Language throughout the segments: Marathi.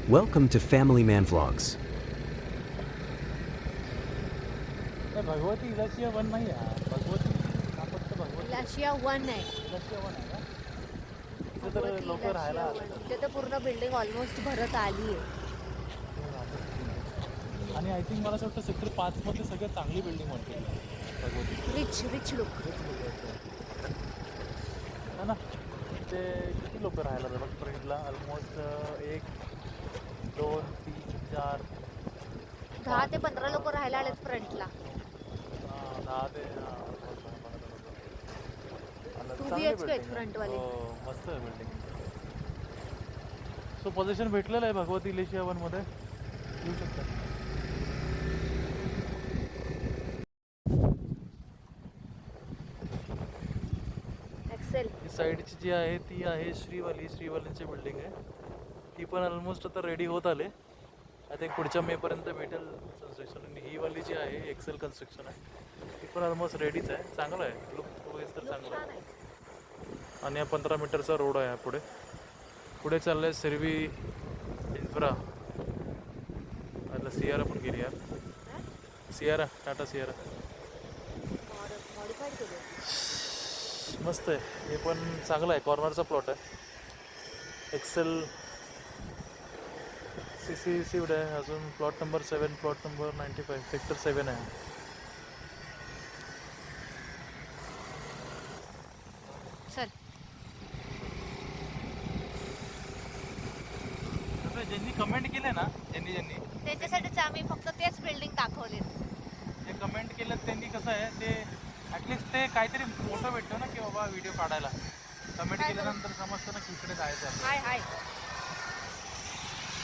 Welcome to Family Man Vlogs. Bhagwati इलाशिया वन नाही आहे. भगवती फक्त भगवती इलाशिया 1 आहे. इलाशिया वन आहे का? तिथे तर भगवती लोक राहायला इलाशिया 1. आले. तिथे तर पूर्ण बिल्डिंग ऑलमोस्ट भरत आली आहे. आणि आय थिंक मला असं वाटतं सेक्टर 5 मध्ये सगळ्यात चांगली बिल्डिंग म्हणते भगवती. Rich look. है ना? ते किती लोक राहायला जातात फ्रेंडला? ऑलमोस्ट 1 2 3 4 10 ते 15 लोक राहायला आलेत फ्रंटला. 10 ते 2 BHK आहेत फ्रंटवाले. मस्त आहे बिल्डिंग. सो पोझिशन भेटलेलं आहे भगवती इलेशिया वन मध्ये. येऊ शकता. एक्सेल. ही साईडची जी आहे ती आहे श्रीवालींची बिल्डिंग आहे. ती पण ऑलमोस्ट आता रेडी होत आले. आय थिंक पुढच्या मे पर्यंत भेटेल कन्स्ट्रक्शन. आणि ही वाली जी आहे एक्सेल कन्स्ट्रक्शन आहे ती पण ऑलमोस्ट रेडीच आहे. चांगलं आहे लुक वाईज तर चांगलं आहे. आणि हा 15 मीटरचा रोड आहे पुढे चाललं आहे सिरवी इन्फ्रा. आता सियारा पण गेली यार. सियारा टाटा सियारा मॉडिफाईड केले. मस्त आहे. हे पण चांगलं आहे. कॉर्नरचा प्लॉट आहे. एक्सेल सीसीड आहे. अजून plot number 7 plot number 95 sector 7 आहे. चल. ज्यांनी कमेंट केले ना ज्यांनी त्याच्यासाठीच आम्ही फक्त तेच बिल्डिंग दाखवलेत. जे कमेंट केलं त्यांनी कसं आहे ते ॲटलिस्ट ते काहीतरी मोठं भेटतं ना की बाबा व्हिडिओ काढायला. कमेंट केल्यानंतर समजतं ना की इकडे जायचं आहे. हाय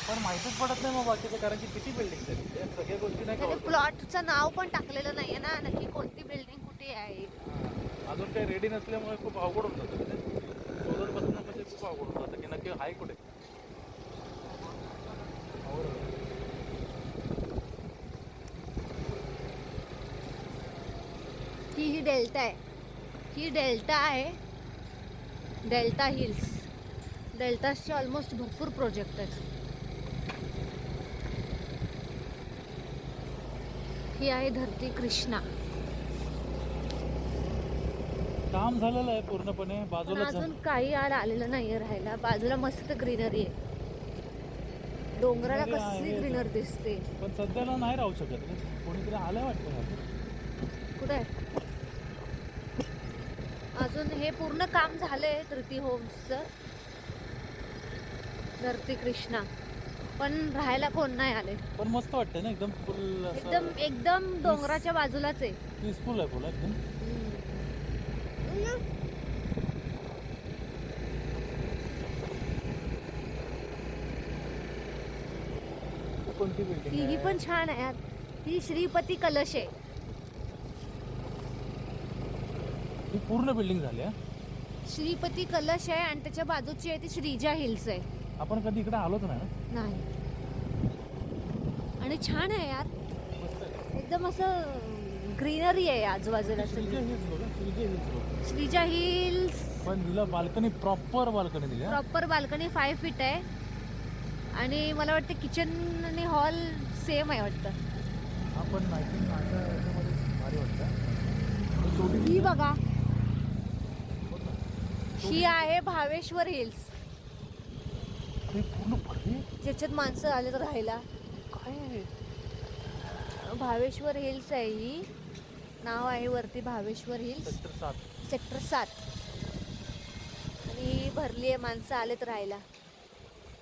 पण माहितीच पडत नाही मग बाकीचं. कारण की किती बिल्डिंग आहेत त्या सगळ्या गोष्टी नाही त्याने कळत. प्लॉटचं नाव पण टाकलेलं नाहीये ना नक्की कोणती बिल्डिंग कुठे आहे. अजून काही रेडी नसल्यामुळे खूप अवघड होऊन जातं. शोधत बसणं म्हणजे खूप अवघड होऊन जातं की नक्की आहे कुठे. ही डेल्टा आहे. ही डेल्टा आहे. Delta hills. डेल्टाचे ऑलमोस्ट भरपूर प्रोजेक्ट आहेत. ही आहे धरती कृष्णा. काम झालेलं आहे पूर्णपणे. पण बाजूला अजून काही आलेलं नाहीये राहायला. बाजूला मस्त ग्रीनरी आहे. डोंगराला Greenery कसली आहे. ग्रीनरी दिसते. पण सध्याला नाही राहू शकत. कोणीतरी आलं वाटतं. कुठे आहे? अजून हे पूर्ण काम झालंय धरती होम्सचं. धरती कृष्णा पण राहायला कोण नाही आले. पण मस्त वाटतं ना एकदम फुल एकदम डोंगराच्या बाजूलाच आहे. पीसफुल आहे फुल एकदम. कोणती बिल्डिंग ही पण छान आहे यार. ही श्रीपती कलश आहे. ही पूर्ण बिल्डिंग झाली आहे. श्रीपती कलश आहे आणि त्याच्या बाजूची आहे ती श्रीजा हिल्स आहे. आपण कधी इकडे आलोच नाही ना. नाही आणि छान आहे यार. मस्त आहे. एकदम असं ग्रीनरी आहे आजूबाजूला श्रीजा सगळी. हिल्स बघा. श्रीजा हिल्स बघा. श्रीजा हिल्स पण तिला बाल्कनी प्रॉपर बाल्कनी दिली आहे. प्रॉपर बाल्कनी 5 फीट आहे. आणि मला वाटतं किचन आणि हॉल सेम आहे वाटतं. आपण आय थिंक माझ्या याच्यामध्ये भारी वाटतं. छोटी ही बघा. ही आहे भावेश्वर हिल्स. ही पूर्ण भारी. ज्याच्यात माणसं आले तर राहायला. काय आहे? भावेश्वर हिल्स आहे ही. नाव आहे वरती भावेश्वर हिल्स. सेक्टर 7. सेक्टर 7. आणि ही भरली आहे माणसं आलेत राहायला.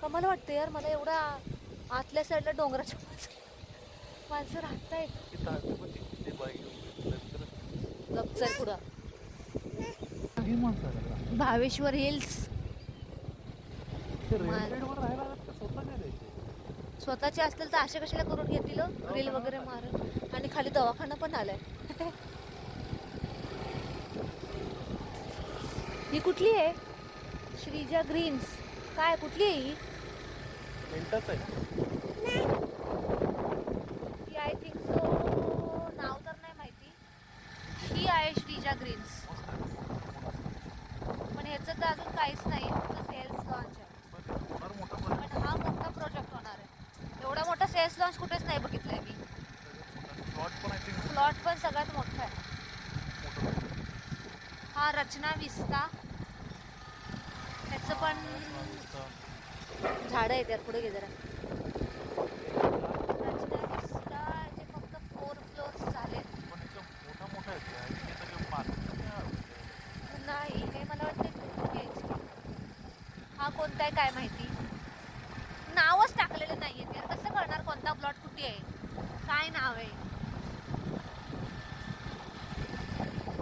कमाल वाटतं यार मला. एवढा आतल्या साईडला डोंगराच्या माणसं राहतायत. इथं आहे पण ते बाईक गपचर पुढं. ही माणसं आहेत. भावेश्वर हिल्स. ते रेंटेडवर राहायला लागत का स्वतः नाही द्यायचे? स्वतःचे असतील तर असे कशाला करून घेतील ग्रिल वगैरे मारून. आणि खाली दवाखाना पण आलाय. ही कुठली आहे? श्रीजा ग्रीन्स. काय कुठली आहे ही? मिनिटाच आहे. ही आय थिंक सो नाव तर नाही माहिती. ही आहे श्रीजा ग्रीन्स. पण ह्याचं तर अजून काहीच नाही. फक्त सेल्स लॉन्च आहे. फार मोठा पण हा मोठा प्रोजेक्ट होणार टेरेस लॉन्च कुठेच नाही बघितलंय मी. प्लॉट पण आय थिंक प्लॉट पण सगळ्यात मोठा आहे. हा रचना विस्ता, त्याचं पण झाडं आहेत यार. पुढे घे जरा. रचना विस्ता जे फक्त 4 फ्लोअर्स झाले. पण याचं मोठा आहे ते. I think हे सगळे बांधून नाही, हे मला वाटतं BHK. हा कोणता आहे काय माहिती. नावच टाकलेलं नाहीये यार. कसं कळणार कोणता प्लॉट कुठे आहे, काय नाव आहे.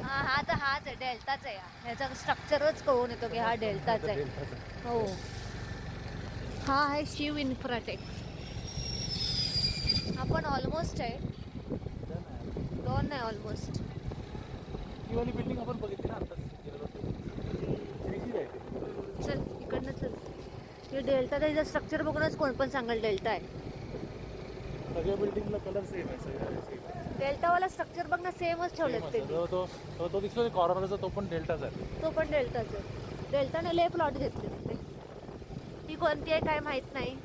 हा तर हाच आहे, डेल्टाच आहे. ह्याचा स्ट्रक्चरच कळून येतो की हा डेल्टाच आहे. हो, हा आहे शिव इन्फ्राटेक. आपण ऑलमोस्ट आहे. दोन नाही ऑलमोस्ट. ही वाली बिल्डिंग आपण बघितली ना आताच गेलेलो होतो. चल इकडनं चल. हे डेल्टा त्याचं स्ट्रक्चर बघूनच कोण पण सांगेल डेल्टा आहे. सगळ्या बिल्डिंगला कलर सेम आहे. सगळ्या डेल्टावाला स्ट्रक्चर बघ ना, सेमच ठेवलेत ते. तो दिसतो कॉर्नरचा, तो पण डेल्टाच आहे. तो पण डेल्टाच आहे. डेल्टाने लय प्लॉट घेतले तिथे. ती कोणती आहे काय माहित नाही.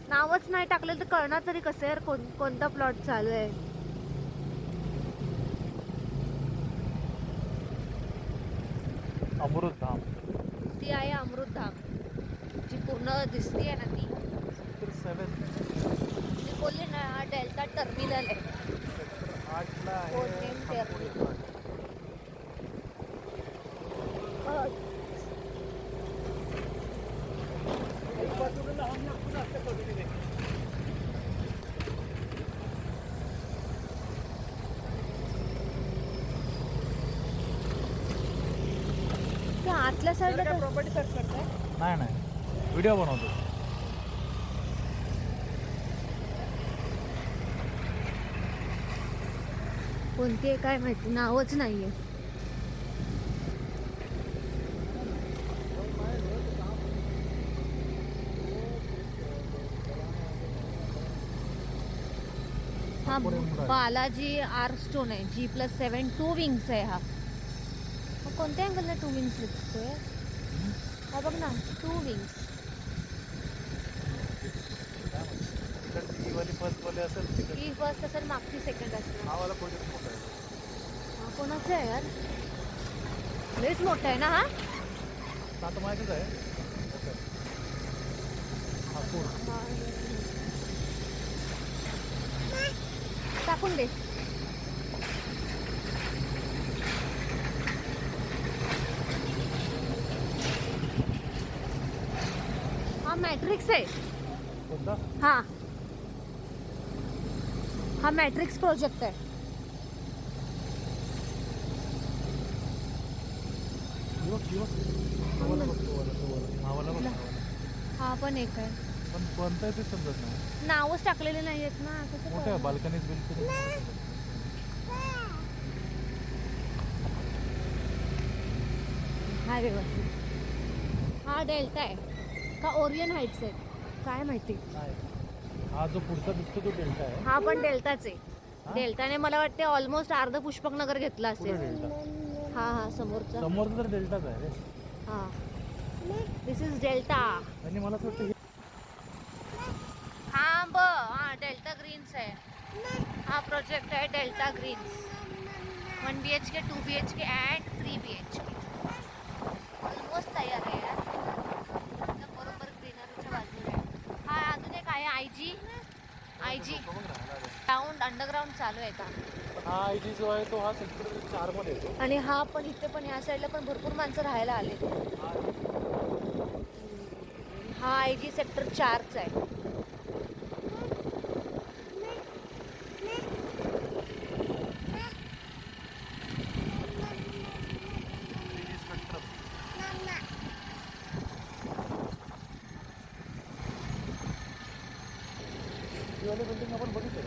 नावच नाही टाकलेलं तर कळणार तरी कसं यार कोणता प्लॉट चालू आहे. अमृतधाम. ती आहे अमृतधाम, जी पूर्ण दिसतीये ना ती. सेक्टर 7 मी बोलली ना, हा डेल्टा टर्मिनल आहे. 8ला कोणतेम टर्मिनल. त्या आतल्या साईडला प्रॉपर्टी सर्च करताय. नाही व्हिडिओ बनवतो. कोणती आहे काय माहिती, नावच नाहीये. हा बालाजी आर स्टोन आहे. G+7 2 विंग्स आहे. हा कोणत्या अँगलला 2 विंग्स दिसतोय. हा बघ ना 2 विंग्स. ही वाली फर्स्ट वाली असेल. ही फर्स्ट असेल, मागची सेकंड असेल. हा वाला प्रोजेक्ट मोठा आहे. हा कोणाचा आहे यार, लयच मोठा आहे ना हा. आता माहितीच आहे. टाकून दे. हा मॅट्रिक्स आहे. कोणता? हा मॅट्रिक्स प्रोजेक्ट आहे. हा पण एक आहे. पण कोणता आहे ते समजत नाही. नावच टाकलेले नाही आहेत ना. कसं मोठे आहे. बाल्कनीज बिल्कुल. हा व्यवस्थित. हा डेल्टा आहे का ओरियन हाईट्स आहे काय माहिती. हा जो पुढचा दिसतो तो डेल्टा आहे. हा पण डेल्टाच आहे. डेल्टाने मला वाटते ऑलमोस्ट अर्ध पुष्पक नगर घेतला असेल. हा समोरचा तर डेल्टाच आहे. हा दिस इज डेल्टा. आणि मला असं वाटतं हा डेल्टा ग्रीन्स आहे. हा प्रोजेक्ट आहे Delta Greens. 1 BHK 2 BHK and 3 BHK. Almost तयार आहे यार. बरोबर ग्रीनरीच्या बाजूला. हा अजून एक आहे IG ग्राउंड अंडरग्राउंड चालू आहे का. हा IG जो आहे तो हा सेक्टर 4 मध्ये येतो. आणि हा पण इथे पण या साईडला पण भरपूर माणसं राहायला आले. हा IG सेक्टर 4चा आहे. बिल्डिंग आपण बघितलं.